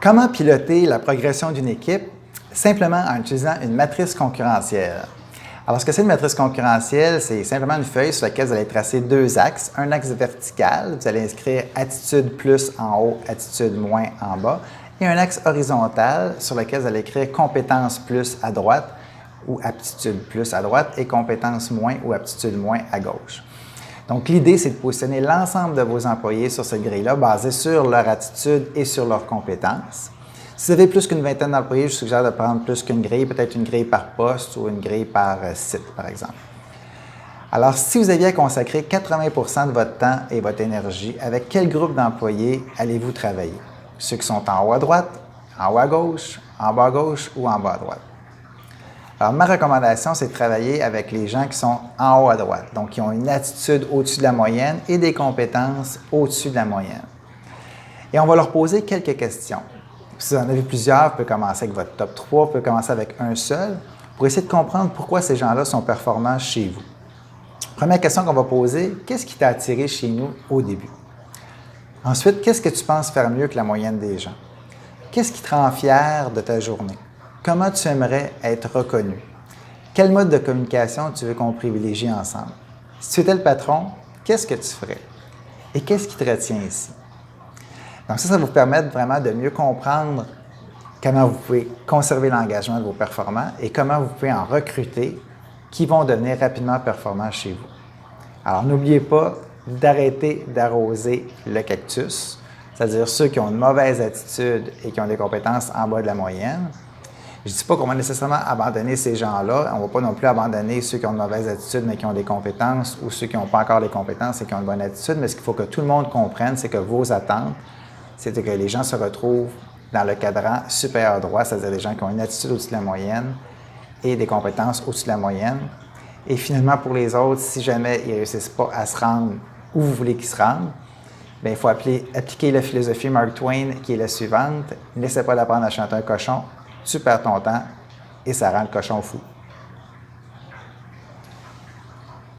Comment piloter la progression d'une équipe? Simplement en utilisant une matrice concurrentielle. Alors, ce que c'est une matrice concurrentielle, c'est simplement une feuille sur laquelle vous allez tracer deux axes. Un axe vertical, vous allez inscrire attitude plus en haut, attitude moins en bas. Et un axe horizontal sur lequel vous allez écrire compétence plus à droite ou aptitude plus à droite et compétence moins ou aptitude moins à gauche. Donc, l'idée, c'est de positionner l'ensemble de vos employés sur cette grille-là, basée sur leur attitude et sur leurs compétences. Si vous avez plus qu'une vingtaine d'employés, je vous suggère de prendre plus qu'une grille, peut-être une grille par poste ou une grille par site, par exemple. Alors, si vous aviez à consacrer 80 de votre temps et votre énergie, avec quel groupe d'employés allez-vous travailler? Ceux qui sont en haut à droite, en haut à gauche, en bas à gauche ou en bas à droite? Alors, ma recommandation, c'est de travailler avec les gens qui sont en haut à droite, donc qui ont une attitude au-dessus de la moyenne et des compétences au-dessus de la moyenne. Et on va leur poser quelques questions. Si vous en avez plusieurs, vous pouvez commencer avec votre top 3, vous pouvez commencer avec un seul, pour essayer de comprendre pourquoi ces gens-là sont performants chez vous. Première question qu'on va poser, qu'est-ce qui t'a attiré chez nous au début? Ensuite, qu'est-ce que tu penses faire mieux que la moyenne des gens? Qu'est-ce qui te rend fier de ta journée? Comment tu aimerais être reconnu? Quel mode de communication tu veux qu'on privilégie ensemble? Si tu étais le patron, qu'est-ce que tu ferais? Et qu'est-ce qui te retient ici? Donc ça va vous permettre vraiment de mieux comprendre comment vous pouvez conserver l'engagement de vos performants et comment vous pouvez en recruter qui vont devenir rapidement performants chez vous. Alors n'oubliez pas d'arrêter d'arroser le cactus, c'est-à-dire ceux qui ont une mauvaise attitude et qui ont des compétences en bas de la moyenne. Je ne dis pas qu'on va nécessairement abandonner ces gens-là. On ne va pas non plus abandonner ceux qui ont une mauvaise attitude mais qui ont des compétences ou ceux qui n'ont pas encore les compétences et qui ont une bonne attitude. Mais ce qu'il faut que tout le monde comprenne, c'est que vos attentes, c'est que les gens se retrouvent dans le cadran supérieur droit, c'est-à-dire les gens qui ont une attitude au-dessus de la moyenne et des compétences au-dessus de la moyenne. Et finalement, pour les autres, si jamais ils ne réussissent pas à se rendre où vous voulez qu'ils se rendent, bien, il faut appliquer la philosophie Mark Twain qui est la suivante. N'essaie pas d'apprendre à chanter un cochon, tu perds ton temps et ça rend le cochon fou.